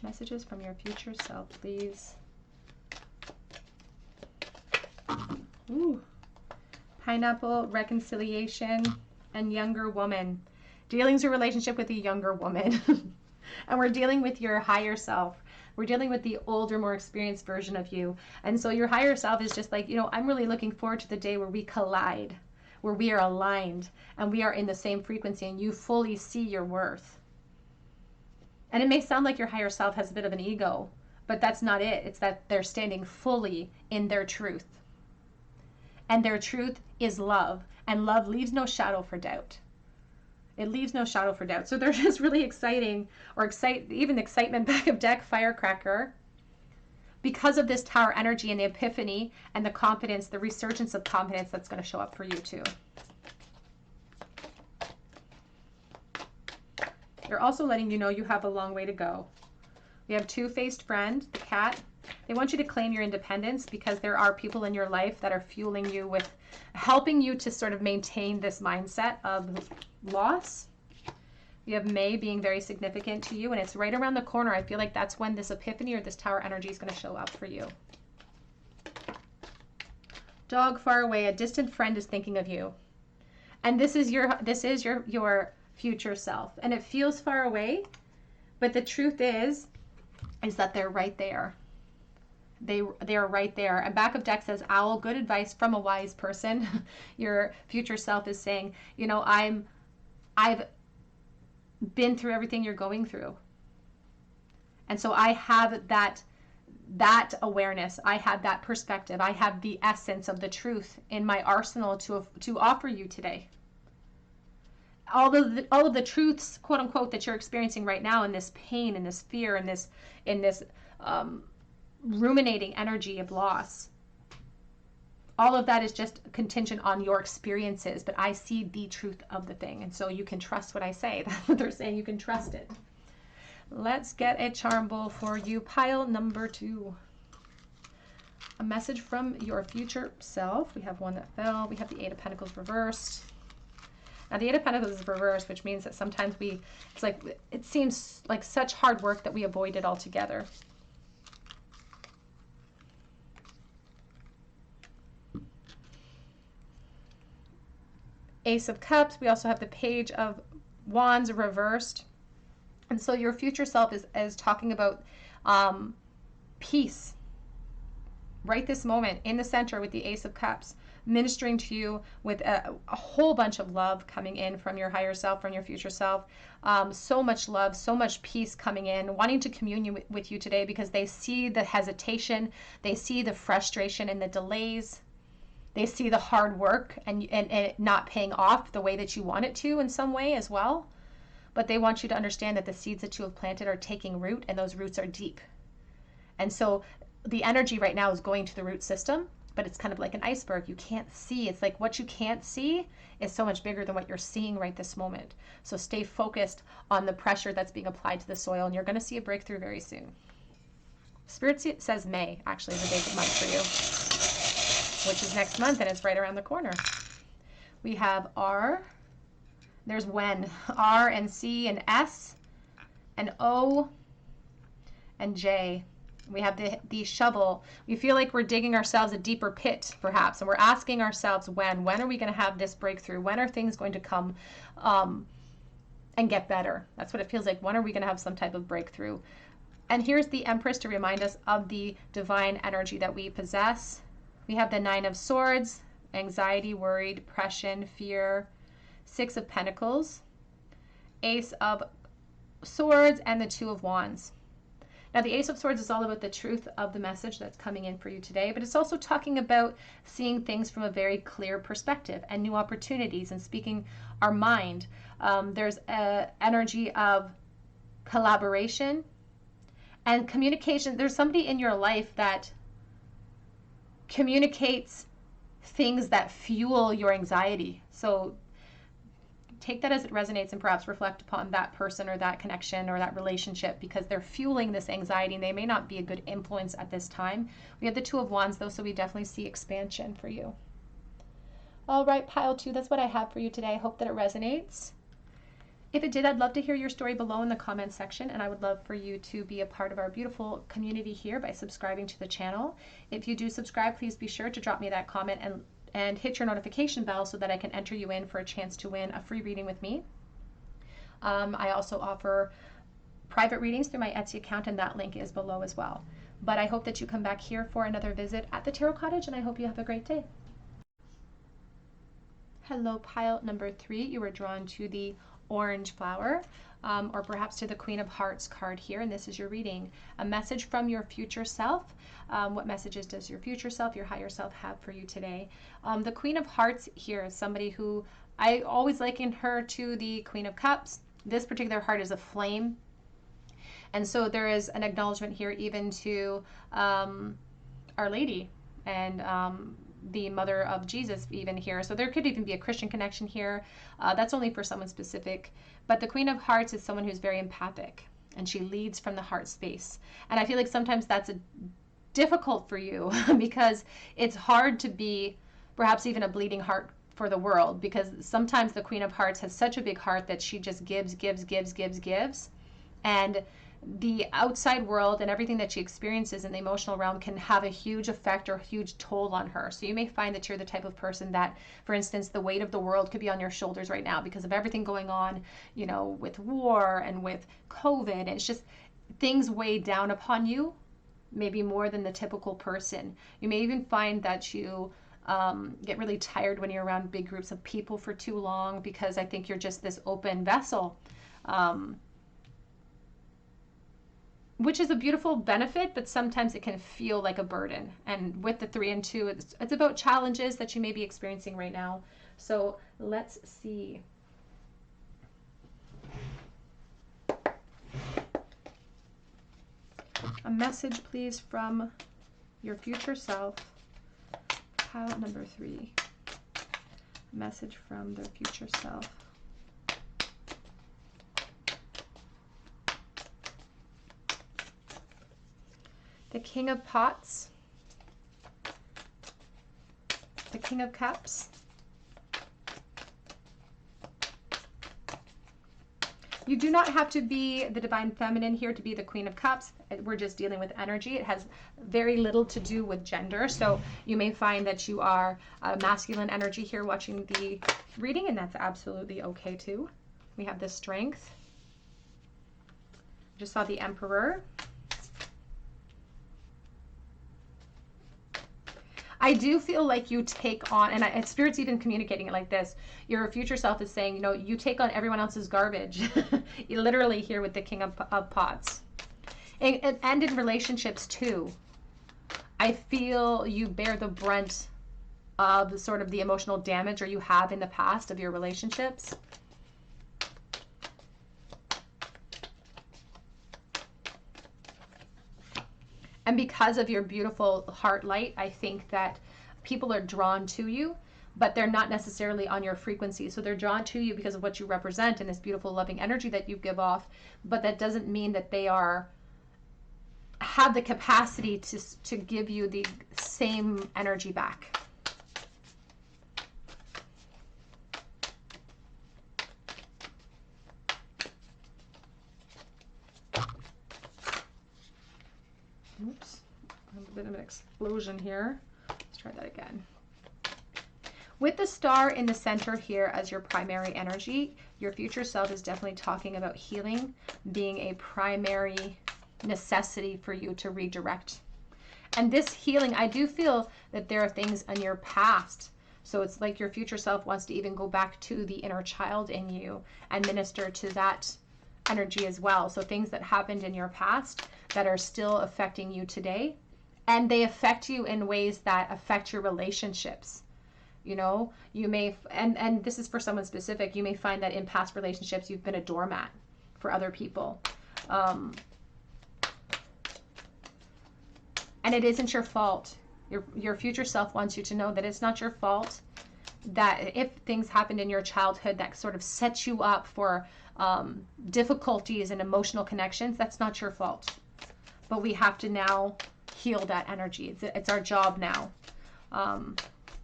Messages from your future self, please. Ooh. Pineapple, reconciliation, and younger woman. Dealings or relationship with a younger woman. And we're dealing with your higher self. We're dealing with the older, more experienced version of you. And so your higher self is just like, you know, I'm really looking forward to the day where we collide, where we are aligned and we are in the same frequency and you fully see your worth. And it may sound like your higher self has a bit of an ego, but that's not it. It's that they're standing fully in their truth. And their truth is love. And love leaves no shadow for doubt. It leaves no shadow for doubt. So they're just really exciting, or even excitement back of deck, firecracker. because of this Tower energy and the epiphany and the confidence, the resurgence of confidence that's going to show up for you too. They're also letting you know you have a long way to go. We have two-faced friend, the cat. They want you to claim your independence because there are people in your life that are fueling you with, helping you to sort of maintain this mindset of loss. You have May being very significant to you, and it's right around the corner. I feel like that's when this epiphany or this Tower energy is going to show up for you. Dog far away, a distant friend is thinking of you. And this is your future self. And it feels far away, but the truth is that they're right there. They are right there. And back of deck says owl, good advice from a wise person. Your future self is saying, you know, I've been through everything you're going through. And so I have that awareness. I have that perspective. I have the essence of the truth in my arsenal to offer you today. All of the truths, quote unquote, that you're experiencing right now in this pain, in this fear, in this ruminating energy of loss. All of that is just contingent on your experiences, but I see the truth of the thing. And so you can trust what I say. That's what they're saying. You can trust it. Let's get a charm bowl for you. Pile number 2. A message from your future self. We have one that fell. We have the 8 of Pentacles reversed. Now the 8 of Pentacles is reversed, which means that sometimes it seems like such hard work that we avoid it altogether. Ace of Cups. We also have the Page of Wands reversed. And so your future self is talking about peace right this moment in the center with the Ace of Cups, ministering to you with a whole bunch of love coming in from your higher self, from your future self. So much love, so much peace coming in, wanting to commune with you today because they see the hesitation, they see the frustration and the delays. They see the hard work and it not paying off the way that you want it to in some way as well. But they want you to understand that the seeds that you have planted are taking root, and those roots are deep. And so the energy right now is going to the root system, but it's kind of like an iceberg. You can't see. It's like what you can't see is so much bigger than what you're seeing right this moment. So stay focused on the pressure that's being applied to the soil, and you're going to see a breakthrough very soon. Spirit says May actually is a big month for you, which is next month, and it's right around the corner. We have R, there's when, R and C and S and O and J. We have the shovel. We feel like we're digging ourselves a deeper pit, perhaps, and we're asking ourselves when are we going to have this breakthrough? When are things going to come and get better? That's what it feels like. When are we going to have some type of breakthrough? And here's the Empress to remind us of the divine energy that we possess. We have the 9 of Swords, anxiety, worry, depression, fear, 6 of Pentacles, Ace of Swords, and the 2 of Wands. Now, the Ace of Swords is all about the truth of the message that's coming in for you today, but it's also talking about seeing things from a very clear perspective and new opportunities and speaking our mind. There's an energy of collaboration and communication. There's somebody in your life that communicates things that fuel your anxiety. So take that as it resonates and perhaps reflect upon that person or that connection or that relationship, because they're fueling this anxiety and they may not be a good influence at this time. We have the 2 of Wands though, so we definitely see expansion for you. All right, pile 2, that's what I have for you today. I hope that it resonates. If it did, I'd love to hear your story below in the comments section, and I would love for you to be a part of our beautiful community here by subscribing to the channel. If you do subscribe, please be sure to drop me that comment and hit your notification bell so that I can enter you in for a chance to win a free reading with me. I also offer private readings through my Etsy account, and that link is below as well. But I hope that you come back here for another visit at the Tarot Cottage, and I hope you have a great day. Hello, pile number 3. You were drawn to the orange flower, or perhaps to the Queen of Hearts card here, and this is your reading. A message from your future self. What messages does your future self, your higher self, have for you today? The Queen of Hearts here is somebody who I always liken her to the Queen of Cups. This particular heart is a flame, And so there is an acknowledgement here even to Our Lady and the mother of Jesus even here. So there could even be a Christian connection here. That's only for someone specific. But the Queen of Hearts is someone who's very empathic, and she leads from the heart space. And I feel like sometimes that's difficult for you because it's hard to be perhaps even a bleeding heart for the world, because sometimes the Queen of Hearts has such a big heart that she just gives. And the outside world and everything that she experiences in the emotional realm can have a huge effect or a huge toll on her. So you may find that you're the type of person that, for instance, the weight of the world could be on your shoulders right now because of everything going on, you know, with war and with COVID. And it's just things weigh down upon you, maybe more than the typical person. You may even find that you get really tired when you're around big groups of people for too long, because I think you're just this open vessel. Which is a beautiful benefit, but sometimes it can feel like a burden. And with the 3 and 2, it's about challenges that you may be experiencing right now. So let's see. A message, please, from your future self. Pile number 3. A message from their future self. The King of Pots, the King of Cups, you do not have to be the Divine Feminine here to be the Queen of Cups. We're just dealing with energy. It has very little to do with gender. So you may find that you are a masculine energy here watching the reading, and that's absolutely okay too. We have the Strength. Just saw the Emperor. I do feel like you take on, and Spirit's even communicating it like this, your future self is saying, you know, you take on everyone else's garbage. You literally here with the King of Pots. And in relationships too. I feel you bear the brunt of the sort of the emotional damage or you have in the past of your relationships. And because of your beautiful heart light, I think that people are drawn to you, but they're not necessarily on your frequency. So they're drawn to you because of what you represent and this beautiful loving energy that you give off. But that doesn't mean that they have the capacity to give you the same energy back. Oops, a bit of an explosion here. Let's try that again. With the star in the center here as your primary energy, your future self is definitely talking about healing being a primary necessity for you to redirect. And this healing, I do feel that there are things in your past. So it's like your future self wants to even go back to the inner child in you and minister to that energy as well. So things that happened in your past that are still affecting you today, and they affect you in ways that affect your relationships. You know, you may, and this is for someone specific, you may find that in past relationships you've been a doormat for other people. And it isn't your fault. Your future self wants you to know that it's not your fault, that if things happened in your childhood that sort of sets you up for difficulties and emotional connections, that's not your fault. But we have to now heal that energy. It's our job now.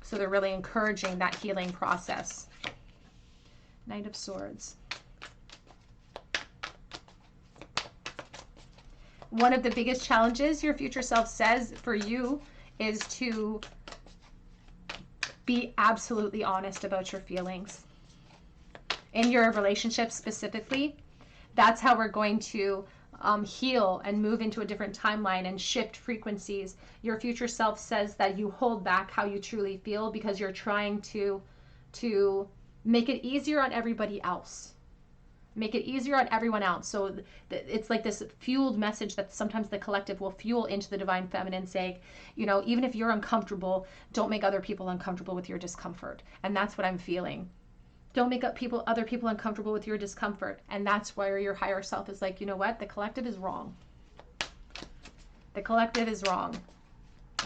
So they're really encouraging that healing process. Knight of Swords. One of the biggest challenges your future self says for you is to be absolutely honest about your feelings. In your relationship specifically, that's how we're going to heal and move into a different timeline and shift frequencies. Your future self says that you hold back how you truly feel because you're trying to make it easier on everybody else. Make it easier on everyone else. So it's like this fueled message that sometimes the collective will fuel into the Divine Feminine, saying, you know, even if you're uncomfortable, don't make other people uncomfortable with your discomfort. And that's what I'm feeling. Don't make other people uncomfortable with your discomfort. And that's where your higher self is like, you know what? The collective is wrong. The collective is wrong.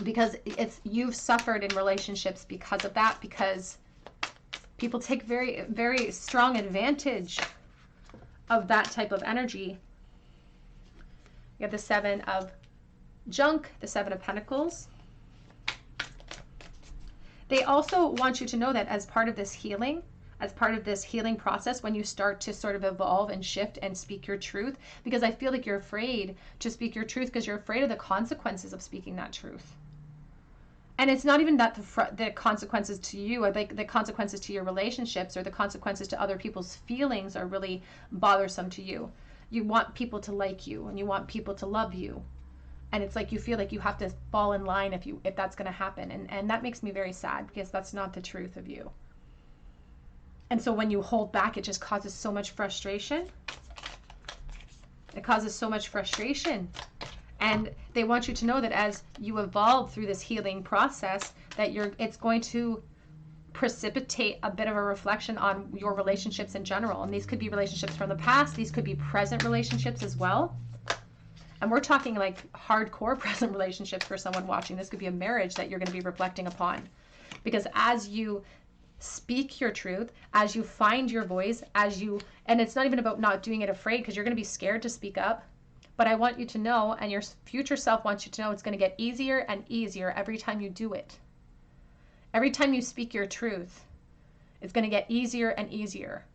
Because you've suffered in relationships because of that, because people take very, very strong advantage of that type of energy. You have the 7 of junk, the 7 of pentacles. They also want you to know that as part of this healing, as part of this healing process, when you start to sort of evolve and shift and speak your truth, because I feel like you're afraid to speak your truth because you're afraid of the consequences of speaking that truth. And it's not even that the consequences to you, or like the consequences to your relationships, or the consequences to other people's feelings are really bothersome to you. You want people to like you, and you want people to love you. And it's like you feel like you have to fall in line if that's going to happen. And that makes me very sad, because that's not the truth of you. And so when you hold back, it just causes so much frustration. It causes so much frustration. And they want you to know that as you evolve through this healing process, that it's going to precipitate a bit of a reflection on your relationships in general. And these could be relationships from the past. These could be present relationships as well. And we're talking like hardcore present relationships for someone watching. This could be a marriage that you're going to be reflecting upon. Because as you speak your truth, as you find your voice, and it's not even about not doing it afraid, because you're going to be scared to speak up. But I want you to know, and your future self wants you to know, it's going to get easier and easier every time you do it. Every time you speak your truth, it's going to get easier and easier.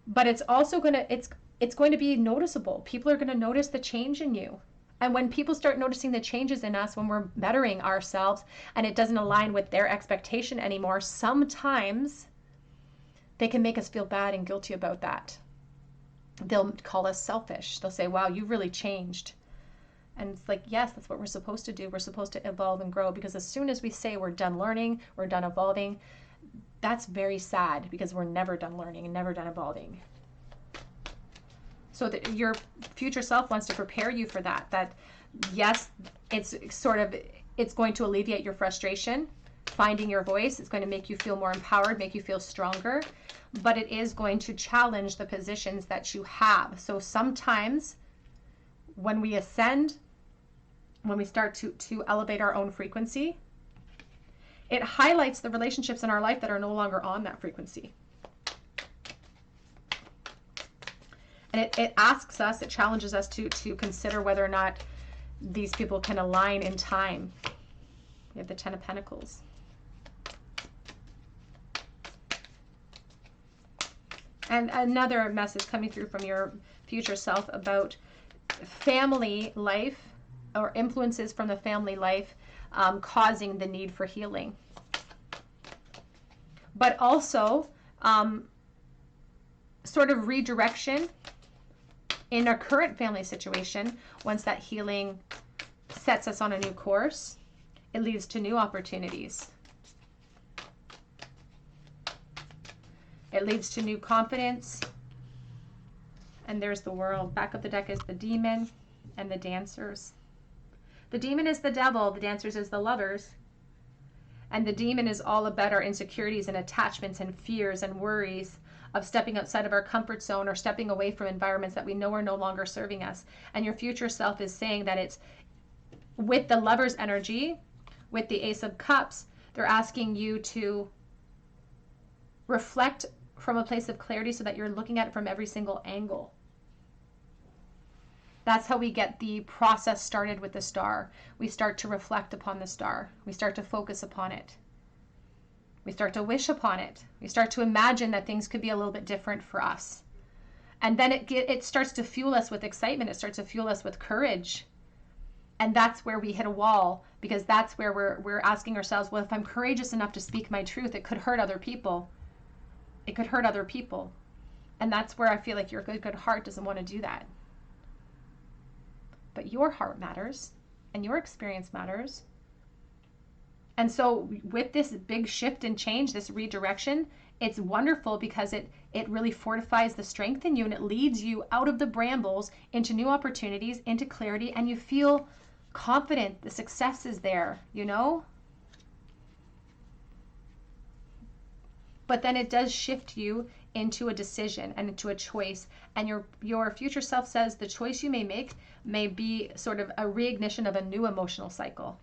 But it's also going to, it's going to be noticeable. People are going to notice the change in you. And when people start noticing the changes in us, when we're bettering ourselves and it doesn't align with their expectation anymore, sometimes they can make us feel bad and guilty about that. They'll call us selfish. They'll say, wow, you've really changed. And it's like, yes, that's what we're supposed to do. We're supposed to evolve and grow, because as soon as we say we're done learning, we're done evolving, that's very sad, because we're never done learning and never done evolving. So that your future self wants to prepare you for that. That yes, it's going to alleviate your frustration. Finding your voice is going to make you feel more empowered, make you feel stronger, but it is going to challenge the positions that you have. So sometimes when we ascend, when we start to elevate our own frequency, it highlights the relationships in our life that are no longer on that frequency. And it asks us, it challenges us to consider whether or not these people can align in time. We have the 10 of Pentacles. And another message coming through from your future self about family life, or influences from the family life causing the need for healing. But also sort of redirection in our current family situation. Once that healing sets us on a new course, it leads to new opportunities. It leads to new confidence. And there's the World. Back of the deck is the Demon and the Dancers. The Demon is the devil. The Dancers is the lovers. And the Demon is all about our insecurities and attachments and fears and worries of stepping outside of our comfort zone, or stepping away from environments that we know are no longer serving us. And your future self is saying that it's with the Lover's energy, with the Ace of Cups, they're asking you to reflect from a place of clarity, so that you're looking at it from every single angle. That's how we get the process started with the star. We start to reflect upon the star. We start to focus upon it. We start to wish upon it. We start to imagine that things could be a little bit different for us. And then it starts to fuel us with excitement. It starts to fuel us with courage. And that's where we hit a wall, because that's where we're asking ourselves, well, if I'm courageous enough to speak my truth, it could hurt other people. It could hurt other people. And that's where I feel like your good heart doesn't want to do that. But your heart matters, and your experience matters. And so with this big shift and change, this redirection, it's wonderful, because it really fortifies the strength in you, and it leads you out of the brambles into new opportunities, into clarity, and you feel confident. The success is there, you know? But then it does shift you into a decision and into a choice. And your future self says the choice you may make may be sort of a reignition of a new emotional cycle.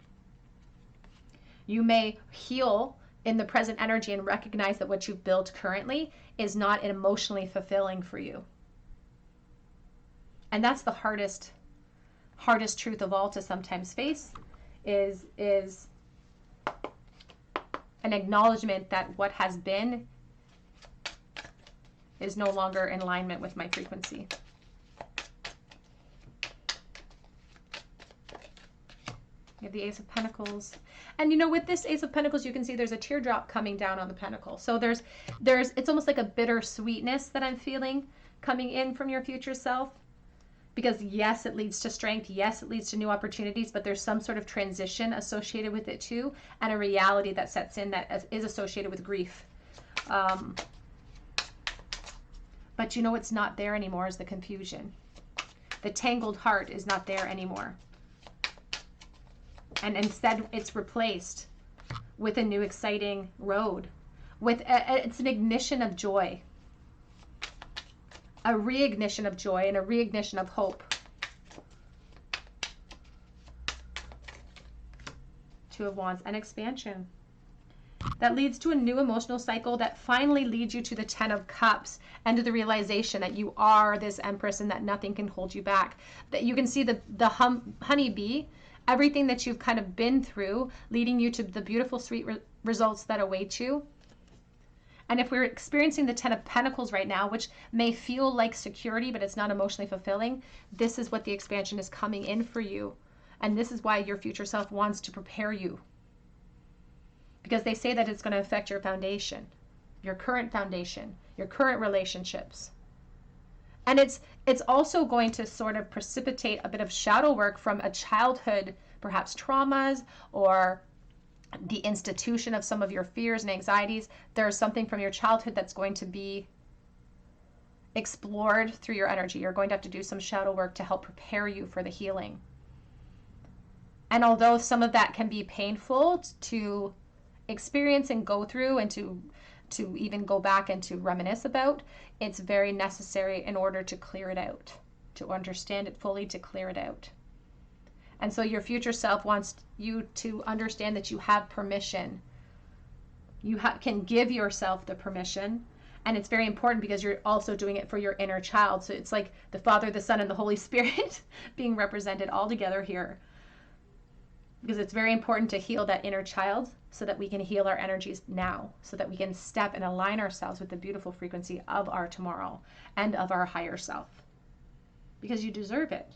You may heal in the present energy and recognize that what you've built currently is not emotionally fulfilling for you. And that's the hardest truth of all to sometimes face, is an acknowledgement that what has been is no longer in alignment with my frequency. You have the Ace of Pentacles. And with this Ace of Pentacles, you can see there's a teardrop coming down on the pentacle. So it's almost like a bitter sweetness that I'm feeling coming in from your future self. Because yes, it leads to strength. Yes, it leads to new opportunities, but there's some sort of transition associated with it too, and a reality that sets in that is associated with grief. But it's not there anymore, is the confusion. The tangled heart is not there anymore. And instead, it's replaced with a new exciting road. It's an ignition of joy. A reignition of joy and a reignition of hope. Two of Wands and expansion. That leads to a new emotional cycle that finally leads you to the Ten of Cups and to the realization that you are this Empress and that nothing can hold you back. That you can see the honeybee, everything that you've kind of been through, leading you to the beautiful, sweet results that await you. And if we're experiencing the Ten of Pentacles right now, which may feel like security, but it's not emotionally fulfilling, this is what the expansion is coming in for you. And this is why your future self wants to prepare you. Because they say that it's going to affect your foundation, your current relationships. And it's also going to sort of precipitate a bit of shadow work from a childhood, perhaps traumas, or the institution of some of your fears and anxieties. There's something from your childhood that's going to be explored through your energy. You're going to have to do some shadow work to help prepare you for the healing. And although some of that can be painful to experience and go through and to even go back and to reminisce about, it's very necessary in order to clear it out, to understand it fully, to clear it out. And so your future self wants you to understand that you have permission. You can give yourself the permission. And it's very important because you're also doing it for your inner child. So it's like the Father, the Son, and the Holy Spirit being represented all together here. Because it's very important to heal that inner child so that we can heal our energies now. So that we can step and align ourselves with the beautiful frequency of our tomorrow and of our higher self. Because you deserve it.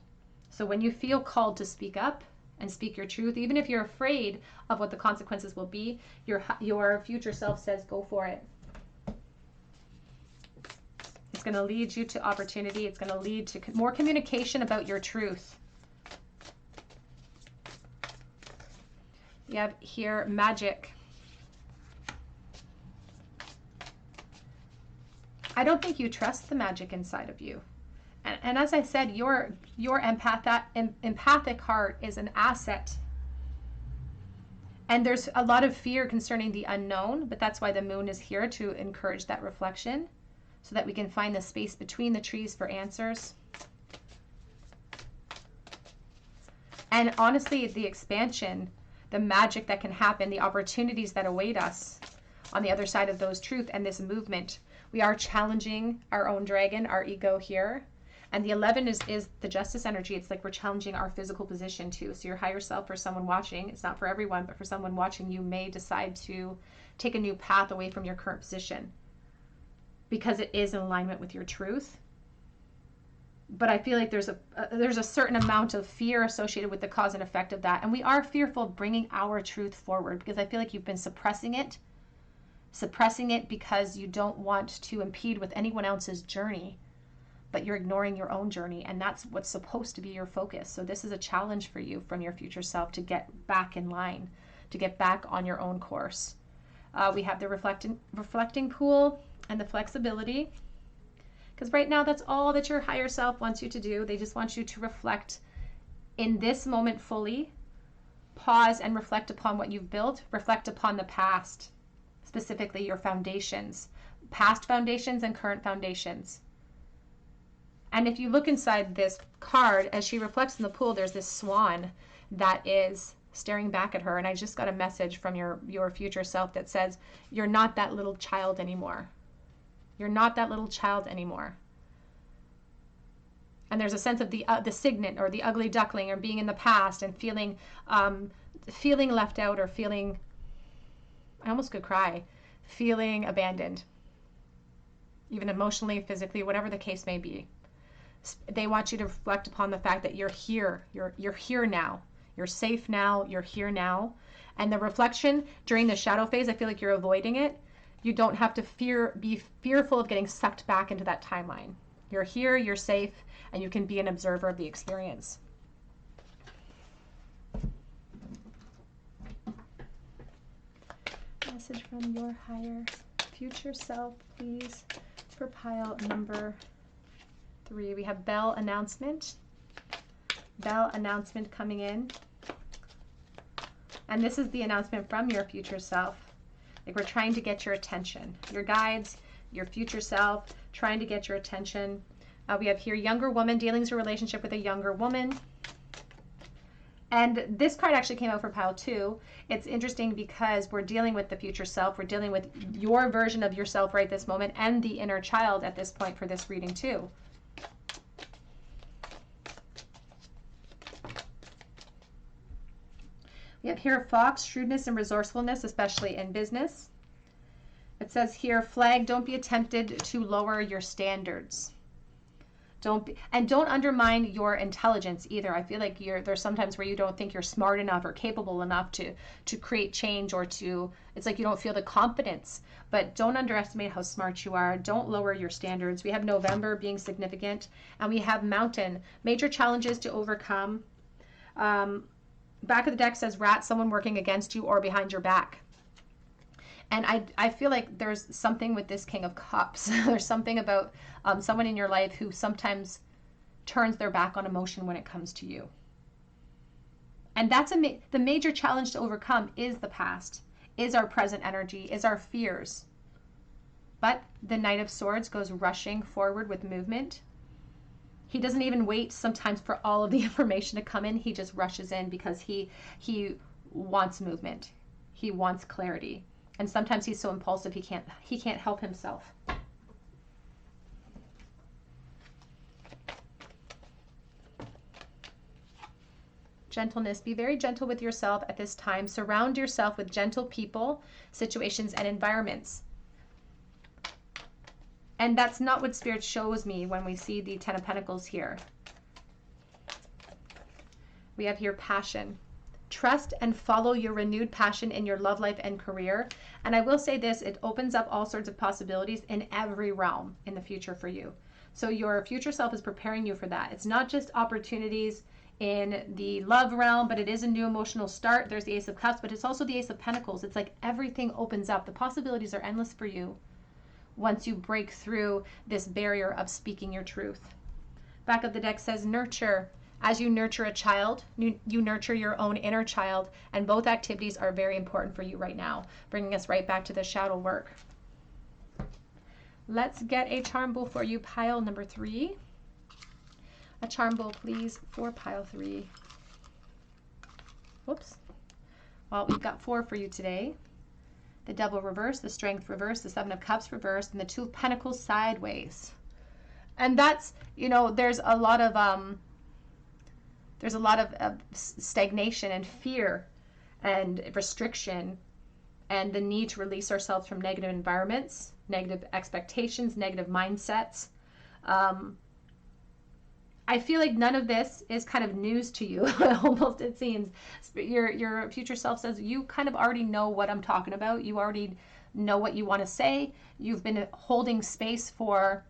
So when you feel called to speak up and speak your truth, even if you're afraid of what the consequences will be, your future self says, go for it. It's going to lead you to opportunity. It's going to lead to more communication about your truth. You have here magic. I don't think you trust the magic inside of you. And as I said, your empathic heart is an asset. And there's a lot of fear concerning the unknown, but that's why the moon is here, to encourage that reflection so that we can find the space between the trees for answers. And honestly, the expansion, the magic that can happen, the opportunities that await us on the other side of those truth and this movement. We are challenging our own dragon, our ego here. And the 11 is the justice energy. It's like we're challenging our physical position too. So your higher self, for someone watching, it's not for everyone, but for someone watching, you may decide to take a new path away from your current position because it is in alignment with your truth. But I feel like there's a certain amount of fear associated with the cause and effect of that. And we are fearful of bringing our truth forward because I feel like you've been suppressing it because you don't want to impede with anyone else's journey. But you're ignoring your own journey, and that's what's supposed to be your focus. So this is a challenge for you from your future self to get back in line, to get back on your own course. We have the reflecting pool and the flexibility, because right now that's all that your higher self wants you to do. They just want you to reflect in this moment fully, pause and reflect upon what you've built, reflect upon the past. specifically your foundations, past foundations and current foundations. And if you look inside this card, as she reflects in the pool, there's this swan that is staring back at her. And I just got a message from your future self that says, you're not that little child anymore. You're not that little child anymore. And there's a sense of the signet or the ugly duckling, or being in the past and feeling left out, or feeling, I almost could cry, feeling abandoned, even emotionally, physically, whatever the case may be. They want you to reflect upon the fact that you're here. You're here now. You're safe now. You're here now. And the reflection during the shadow phase, I feel like you're avoiding it. You don't have to be fearful of getting sucked back into that timeline. You're here, you're safe, and you can be an observer of the experience. Message from your higher future self, please, for pile number 3. We have bell announcement. Bell announcement coming in. And this is the announcement from your future self. Like, we're trying to get your attention. Your guides, your future self, trying to get your attention. We have here younger woman, dealing with a relationship with a younger woman. And this card actually came out for pile 2. It's interesting because we're dealing with the future self. We're dealing with your version of yourself right this moment, and the inner child at this point for this reading too. We have here fox, shrewdness and resourcefulness, especially in business. It says here, flag, don't be tempted to lower your standards. Don't undermine your intelligence either. I feel like there's sometimes where you don't think you're smart enough or capable enough to create change, or it's like you don't feel the confidence. But don't underestimate how smart you are. Don't lower your standards. We have November being significant, and we have mountain, major challenges to overcome. Back of the deck says rat, someone working against you or behind your back. And I feel like there's something with this King of Cups. There's something about someone in your life who sometimes turns their back on emotion when it comes to you. And that's the major challenge to overcome is the past, is our present energy, is our fears. But the Knight of Swords goes rushing forward with movement. He doesn't even wait sometimes for all of the information to come in. He just rushes in because he wants movement. He wants clarity. And sometimes he's so impulsive he can't help himself. Gentleness. Be very gentle with yourself at this time. Surround yourself with gentle people, situations, and environments. And that's not what Spirit shows me when we see the Ten of Pentacles here. We have here passion. Trust and follow your renewed passion in your love life and career. And I will say this, it opens up all sorts of possibilities in every realm in the future for you. So your future self is preparing you for that. It's not just opportunities in the love realm, but it is a new emotional start. There's the Ace of Cups, but it's also the Ace of Pentacles. It's like everything opens up. The possibilities are endless for you once you break through this barrier of speaking your truth. Back of the deck says nurture. As you nurture a child, you nurture your own inner child, and both activities are very important for you right now, bringing us right back to the shadow work. Let's get a charm bowl for you, pile number 3. A charm bowl, please, for pile 3. Whoops. Well, we've got 4 for you today. The Devil reverse, the Strength reverse, the Seven of Cups reversed, and the Two of Pentacles sideways. And that's, there's a lot of stagnation and fear and restriction and the need to release ourselves from negative environments, negative expectations, negative mindsets. I feel like none of this is kind of news to you. Almost, it seems. Your future self says you kind of already know what I'm talking about. You already know what you want to say. You've been holding space for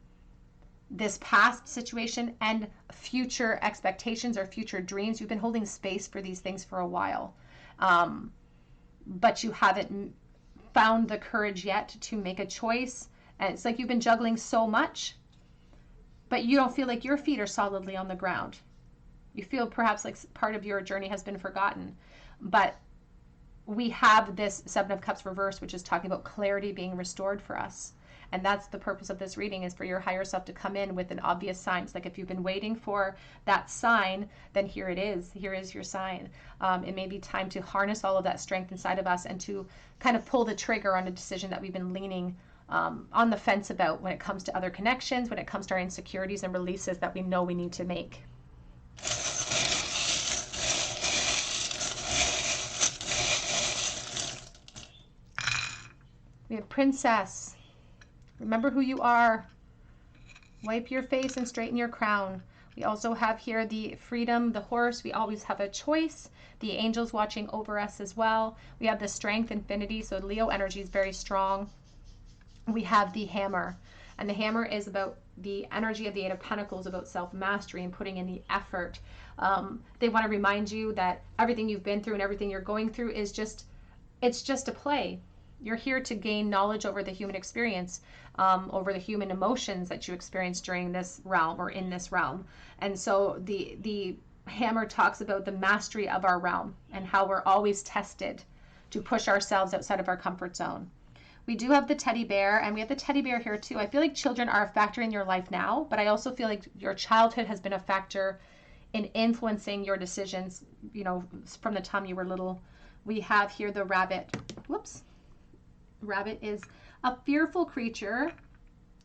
this past situation and future expectations or future dreams. You've been holding space for these things for a while. But you haven't found the courage yet to make a choice. And it's like you've been juggling so much, but you don't feel like your feet are solidly on the ground. You feel perhaps like part of your journey has been forgotten. But we have this Seven of Cups reversed, which is talking about clarity being restored for us. And that's the purpose of this reading, is for your higher self to come in with an obvious sign. It's like if you've been waiting for that sign, then here it is. Here is your sign. It may be time to harness all of that strength inside of us and to kind of pull the trigger on a decision that we've been leaning on the fence about when it comes to other connections, when it comes to our insecurities and releases that we know we need to make. We have Princess. Remember who you are. Wipe your face and straighten your crown. We also have here the Freedom, the Horse. We always have a choice. The angels watching over us as well. We have the Strength, Infinity. So Leo energy is very strong. We have the Hammer. And the Hammer is about the energy of the Eight of Pentacles, about self-mastery and putting in the effort. They want to remind you that everything you've been through and everything you're going through is it's just a play. You're here to gain knowledge over the human experience, over the human emotions that you experience during this realm or in this realm. And so the Hammer talks about the mastery of our realm and how we're always tested to push ourselves outside of our comfort zone. We do have the teddy bear, and we have the teddy bear here too. I feel like children are a factor in your life now, but I also feel like your childhood has been a factor in influencing your decisions, you know, from the time you were little. We have here the rabbit. Whoops. Rabbit is a fearful creature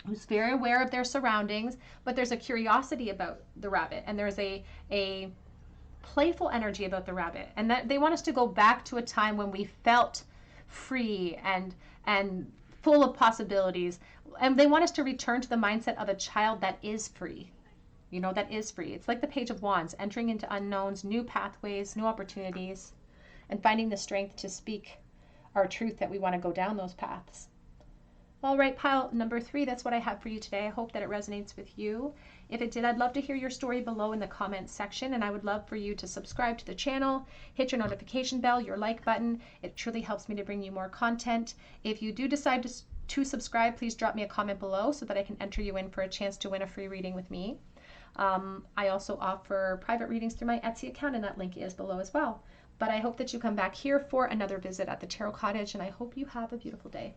who's very aware of their surroundings, but there's a curiosity about the rabbit, and there's a playful energy about the rabbit, and that they want us to go back to a time when we felt free and full of possibilities, and they want us to return to the mindset of a child that is free. You know, that is free. It's like the Page of Wands, entering into unknowns, new pathways, new opportunities, and finding the strength to speak our truth that we want to go down those paths. All right, pile number 3, that's what I have for you today. I hope that it resonates with you. If it did, I'd love to hear your story below in the comments section, and I would love for you to subscribe to the channel, hit your notification bell, your like button. It truly helps me to bring you more content. If you do decide to subscribe, please drop me a comment below so that I can enter you in for a chance to win a free reading with me. I also offer private readings through my Etsy account, and that link is below as well. But I hope that you come back here for another visit at the Tarot Cottage, and I hope you have a beautiful day.